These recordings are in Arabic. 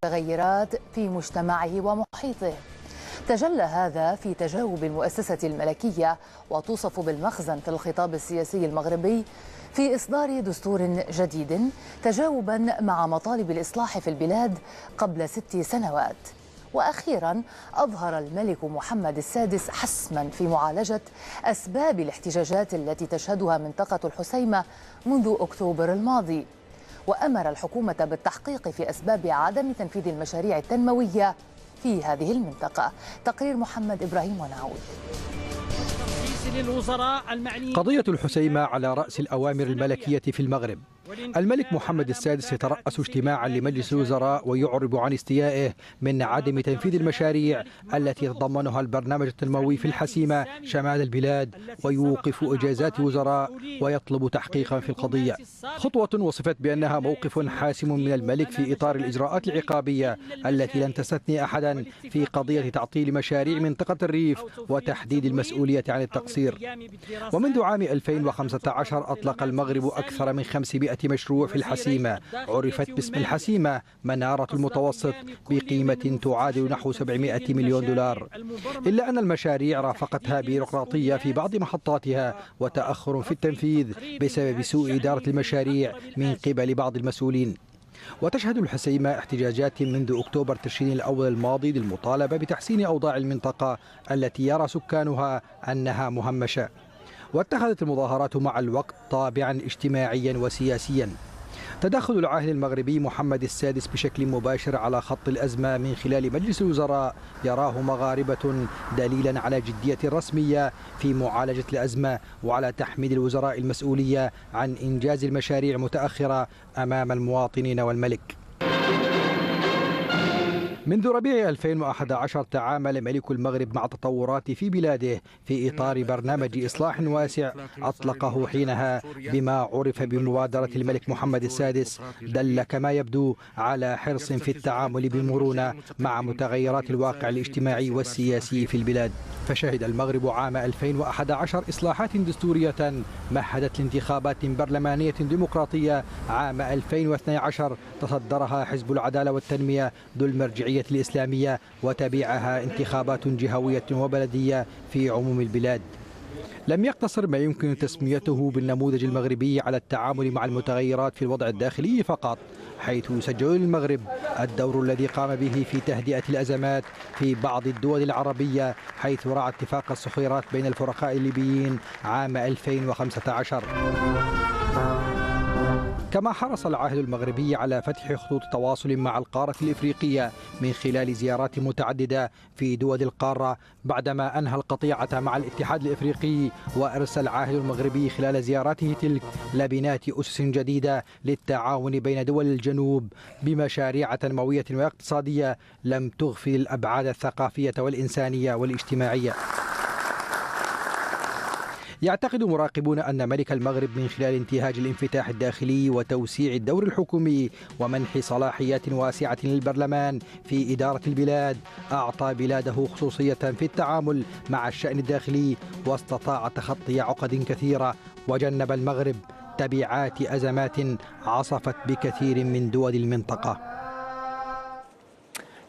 المتغيرات في مجتمعه ومحيطه. تجلى هذا في تجاوب المؤسسة الملكية وتوصف بالمخزن في الخطاب السياسي المغربي في إصدار دستور جديد تجاوبا مع مطالب الإصلاح في البلاد قبل 6 سنوات. وأخيرا أظهر الملك محمد السادس حسما في معالجة أسباب الاحتجاجات التي تشهدها منطقة الحسيمة منذ أكتوبر الماضي، وأمر الحكومة بالتحقيق في أسباب عدم تنفيذ المشاريع التنموية في هذه المنطقة. تقرير محمد إبراهيم ونعود. قضية الحسيمة على رأس الأوامر الملكية في المغرب. الملك محمد السادس يترأس اجتماعا لمجلس الوزراء ويعرب عن استيائه من عدم تنفيذ المشاريع التي يتضمنها البرنامج التنموي في الحسيمة شمال البلاد، ويوقف إجازات وزراء ويطلب تحقيقا في القضية. خطوة وصفت بأنها موقف حاسم من الملك في إطار الإجراءات العقابية التي لن تستثني أحدا في قضية تعطيل مشاريع منطقة الريف وتحديد المسؤولية عن التقصير. ومنذ عام 2015 أطلق المغرب أكثر من 500 مشروع في الحسيمة عرفت باسم الحسيمة منارة المتوسط بقيمة تعادل نحو 700 مليون دولار، إلا أن المشاريع رافقتها بيروقراطية في بعض محطاتها وتأخر في التنفيذ بسبب سوء إدارة المشاريع من قبل بعض المسؤولين. وتشهد الحسيمة احتجاجات منذ أكتوبر تشرين الأول الماضي للمطالبة بتحسين أوضاع المنطقة التي يرى سكانها أنها مهمشة. واتخذت المظاهرات مع الوقت طابعا اجتماعيا وسياسيا. تدخل العاهل المغربي محمد السادس بشكل مباشر على خط الأزمة من خلال مجلس الوزراء يراه مغاربة دليلا على جدية رسمية في معالجة الأزمة وعلى تحميل الوزراء المسؤولية عن إنجاز المشاريع متأخرة أمام المواطنين والملك. منذ ربيع 2011 تعامل ملك المغرب مع تطورات في بلاده في إطار برنامج إصلاح واسع أطلقه حينها بما عرف بمبادرة الملك محمد السادس، دل كما يبدو على حرص في التعامل بمرونة مع متغيرات الواقع الاجتماعي والسياسي في البلاد. فشهد المغرب عام 2011 إصلاحات دستورية مهدت لانتخابات برلمانية ديمقراطية عام 2012 تصدرها حزب العدالة والتنمية ذو المرجعية الإسلامية، وتبعها انتخابات جهوية وبلدية في عموم البلاد. لم يقتصر ما يمكن تسميته بالنموذج المغربي على التعامل مع المتغيرات في الوضع الداخلي فقط، حيث يسجل للمغرب الدور الذي قام به في تهدئة الأزمات في بعض الدول العربية، حيث رعى اتفاق الصخيرات بين الفرقاء الليبيين عام 2015. كما حرص العاهل المغربي على فتح خطوط تواصل مع القارة الإفريقية من خلال زيارات متعددة في دول القارة، بعدما أنهى القطيعة مع الاتحاد الإفريقي. وأرسل العاهل المغربي خلال زياراته تلك لبنات أسس جديدة للتعاون بين دول الجنوب بمشاريع تنموية واقتصادية لم تغفل الأبعاد الثقافية والإنسانية والاجتماعية. يعتقد مراقبون أن ملك المغرب من خلال انتهاج الانفتاح الداخلي وتوسيع الدور الحكومي ومنح صلاحيات واسعة للبرلمان في إدارة البلاد أعطى بلاده خصوصية في التعامل مع الشأن الداخلي، واستطاع تخطي عقد كثيرة وجنب المغرب تبعات أزمات عصفت بكثير من دول المنطقة.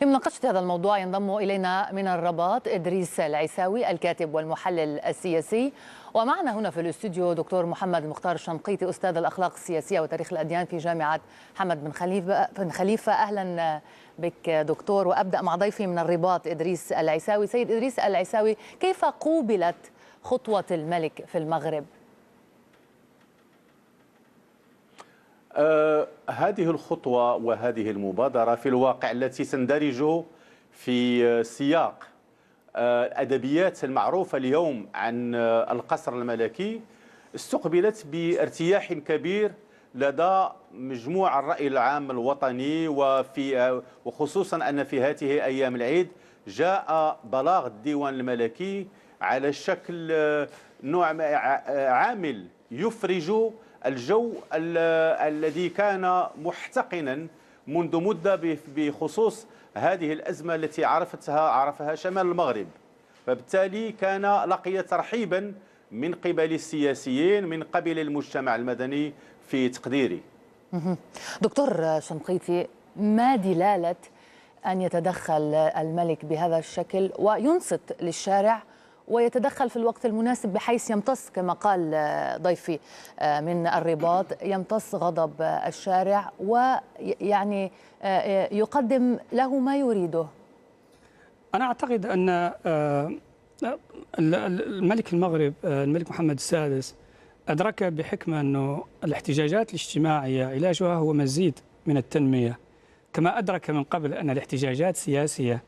لمناقشة هذا الموضوع ينضم إلينا من الرباط إدريس العيساوي الكاتب والمحلل السياسي، ومعنا هنا في الاستوديو دكتور محمد المختار الشنقيطي أستاذ الأخلاق السياسية وتاريخ الأديان في جامعة محمد بن خليفة. أهلا بك دكتور، وأبدأ مع ضيفي من الرباط إدريس العيساوي. سيد إدريس العيساوي، كيف قوبلت خطوة الملك في المغرب؟ هذه الخطوة وهذه المبادرة في الواقع التي تندرج في سياق الأدبيات المعروفة اليوم عن القصر الملكي استقبلت بارتياح كبير لدى مجموع الرأي العام الوطني، وخصوصا أن في هذه أيام العيد جاء بلاغ الديوان الملكي على شكل نوع عامل يفرج الجو الذي كان محتقنا منذ مدة بخصوص هذه الأزمة التي عرفها شمال المغرب، فبالتالي كان لقي ترحيبا من قبل السياسيين من قبل المجتمع المدني في تقديري. دكتور شنقيطي، ما دلالة أن يتدخل الملك بهذا الشكل وينصت للشارع ويتدخل في الوقت المناسب بحيث يمتص، كما قال ضيفي من الرباط، يمتص غضب الشارع ويعني يقدم له ما يريده؟ أنا أعتقد أن الملك المغرب الملك محمد السادس أدرك بحكمة أنه الاحتجاجات الاجتماعية علاجها هو مزيد من التنمية، كما أدرك من قبل أن الاحتجاجات السياسية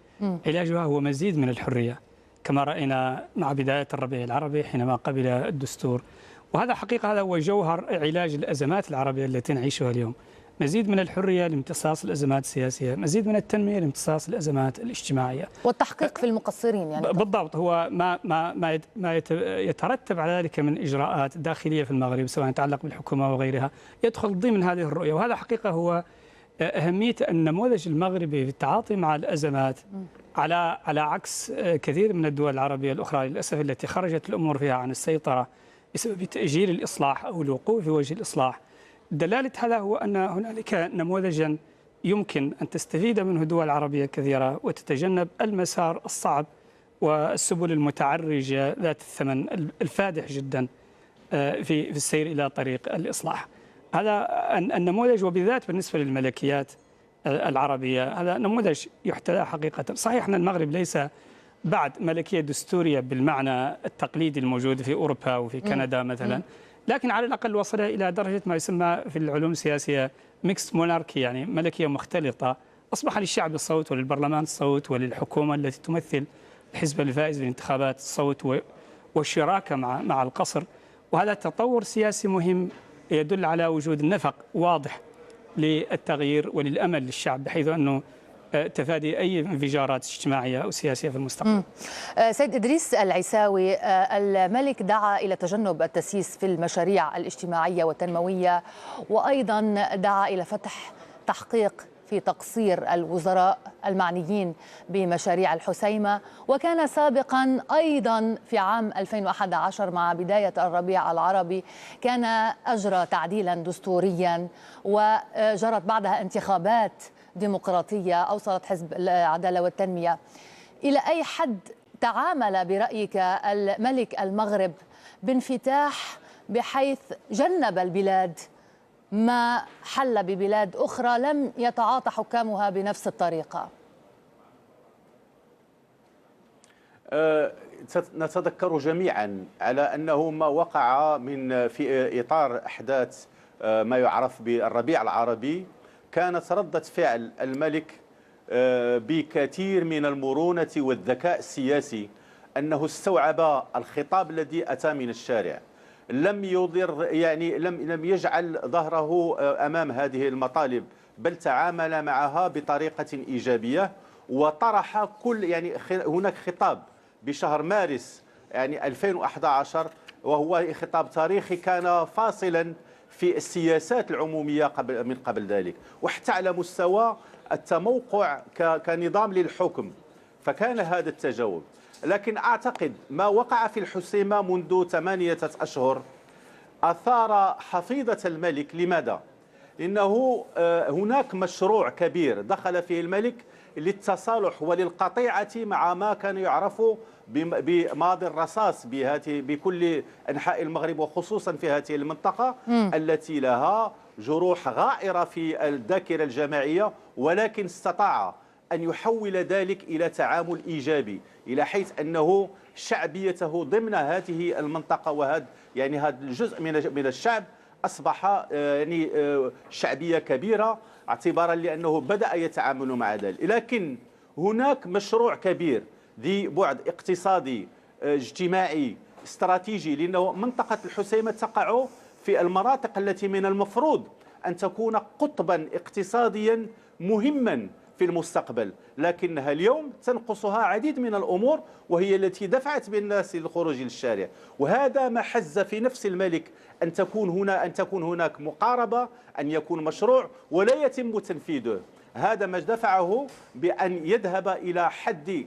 علاجها هو مزيد من الحرية، كما رأينا مع بداية الربيع العربي حينما قبل الدستور. وهذا حقيقة هذا هو جوهر علاج الأزمات العربية التي نعيشها اليوم، مزيد من الحرية لامتصاص الأزمات السياسية، مزيد من التنمية لامتصاص الأزمات الاجتماعية، والتحقيق في المقصرين. يعني بالضبط هو ما يترتب على ذلك من إجراءات داخلية في المغرب سواء يتعلق بالحكومة وغيرها يدخل ضمن هذه الرؤية. وهذا حقيقة هو أهمية النموذج المغربي في التعاطي مع الأزمات على عكس كثير من الدول العربية الأخرى للأسف التي خرجت الأمور فيها عن السيطرة بسبب تأجيل الإصلاح أو الوقوف في وجه الإصلاح. دلالة هذا هو أن هنالك نموذجا يمكن أن تستفيد منه دول عربية كثيرة وتتجنب المسار الصعب والسبل المتعرجة ذات الثمن الفادح جدا في السير إلى طريق الإصلاح. هذا النموذج وبالذات بالنسبة للملكيات العربية هذا نموذج يحتذى حقيقة. صحيح أن المغرب ليس بعد ملكية دستورية بالمعنى التقليدي الموجود في أوروبا وفي كندا مثلا، لكن على الأقل وصل إلى درجة ما يسمى في العلوم السياسية ميكست موناركي، يعني ملكية مختلطة. أصبح للشعب الصوت وللبرلمان الصوت وللحكومة التي تمثل الحزب الفائز بالانتخابات الصوت والشراكة مع القصر. وهذا تطور سياسي مهم يدل على وجود النفق واضح للتغيير وللأمل للشعب، بحيث أنه تفادي أي انفجارات اجتماعية أو سياسية في المستقبل. سيد إدريس العيساوي، الملك دعا إلى تجنب التسييس في المشاريع الاجتماعية والتنموية، وأيضا دعا إلى فتح تحقيق في تقصير الوزراء المعنيين بمشاريع الحسيمة، وكان سابقا أيضا في عام 2011 مع بداية الربيع العربي كان أجرى تعديلا دستوريا وجرت بعدها انتخابات ديمقراطية أوصلت حزب العدالة والتنمية. إلى أي حد تعامل برأيك الملك المغرب بانفتاح بحيث جنب البلاد ما حل ببلاد أخرى لم يتعاطى حكامها بنفس الطريقة؟ نتذكر جميعا على أنه ما وقع في إطار أحداث ما يعرف بالربيع العربي كانت ردة فعل الملك بكثير من المرونة والذكاء السياسي، أنه استوعب الخطاب الذي أتى من الشارع، لم يضر يعني لم يجعل ظهره أمام هذه المطالب، بل تعامل معها بطريقة إيجابية وطرح يعني هناك خطاب بشهر مارس يعني 2011 وهو خطاب تاريخي كان فاصلا في السياسات العمومية من قبل ذلك، وحتى على مستوى التموقع كنظام للحكم، فكان هذا التجاوب. لكن أعتقد ما وقع في الحسيمة منذ 8 أشهر أثار حفيظة الملك. لماذا؟ لأنه هناك مشروع كبير دخل فيه الملك للتصالح وللقطيعة مع ما كان يعرف بماضي الرصاص بكل أنحاء المغرب، وخصوصا في هذه المنطقة التي لها جروح غائرة في الذاكرة الجماعية، ولكن استطاع أن يحول ذلك إلى تعامل إيجابي، إلى حيث أنه شعبيته ضمن هذه المنطقة وهذا يعني هذا الجزء من الشعب أصبح يعني شعبية كبيرة، اعتبارا لأنه بدأ يتعامل مع ذلك. لكن هناك مشروع كبير ذي بعد اقتصادي اجتماعي استراتيجي، لأنه منطقة الحسيمة تقع في المناطق التي من المفروض أن تكون قطبا اقتصاديا مهما في المستقبل، لكنها اليوم تنقصها عديد من الأمور، وهي التي دفعت بالناس للخروج للشارع. وهذا ما حز في نفس الملك أن تكون هناك مقاربة، أن يكون مشروع ولا يتم تنفيذه. هذا ما دفعه بأن يذهب إلى حد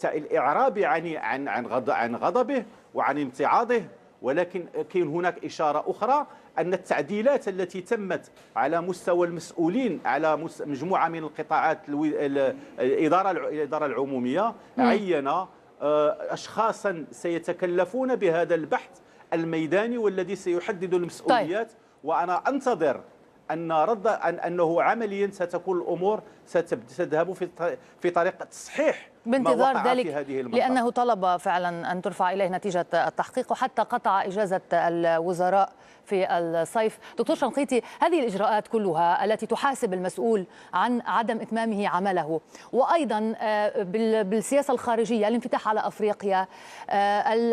الإعراب عن غضبه وعن امتعاضه ولكن كاين هناك إشارة أخرى أن التعديلات التي تمت على مستوى المسؤولين على مجموعة من القطاعات الإدارة العمومية عين أشخاصا سيتكلفون بهذا البحث الميداني والذي سيحدد المسؤوليات. وأنا أنتظر أنه عمليا ستكون الأمور ستذهب في طريق تصحيح بانتظار ذلك، هذه المنطقة. لأنه طلب فعلا أن ترفع إليه نتيجة التحقيق، وحتى قطع إجازة الوزراء في الصيف. دكتور شنقيطي، هذه الإجراءات كلها التي تحاسب المسؤول عن عدم إتمامه عمله، وأيضا بالسياسة الخارجية، الانفتاح على أفريقيا،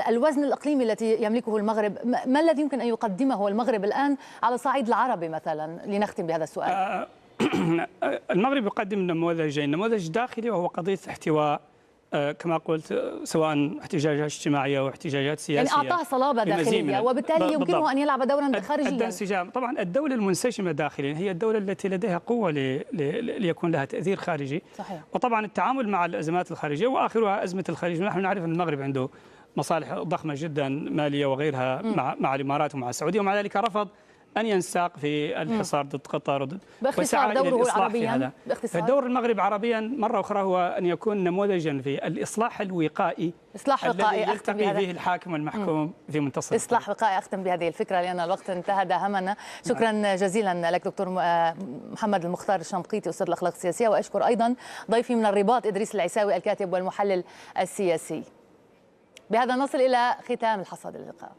الوزن الإقليمي التي يملكه المغرب، ما الذي يمكن أن يقدمه المغرب الآن على الصعيد العربي مثلا؟ لنختم بهذا السؤال. المغرب يقدم نموذجين، نموذج داخلي وهو قضية احتواء كما قلت، سواء احتجاجات اجتماعية أو احتجاجات سياسية، يعني أعطاه صلابة داخلية وبالتالي يمكنه أن يلعب دورا خارجيا. الانسجام، طبعا الدولة المنسجمة داخليا هي الدولة التي لديها قوة ليكون لها تأثير خارجي. صحيح. وطبعا التعامل مع الأزمات الخارجية وآخرها أزمة الخليج. نحن نعرف أن المغرب عنده مصالح ضخمة جدا مالية وغيرها مع الإمارات ومع السعودية، ومع ذلك رفض أن ينساق في الحصار ضد قطر باختصار دوره عربيا. فدور المغرب عربيا مرة أخرى هو أن يكون نموذجا في الإصلاح الوقائي، الذي يلتقي به الحاكم والمحكوم في منتصف إصلاح وقائي. أختم بهذه الفكرة لأن الوقت انتهى داهمنا. شكرا جزيلا لك دكتور محمد المختار الشنقيطي، أستاذ الأخلاق السياسية، وأشكر أيضا ضيفي من الرباط إدريس العيساوي الكاتب والمحلل السياسي. بهذا نصل إلى ختام الحصاد. اللقاء.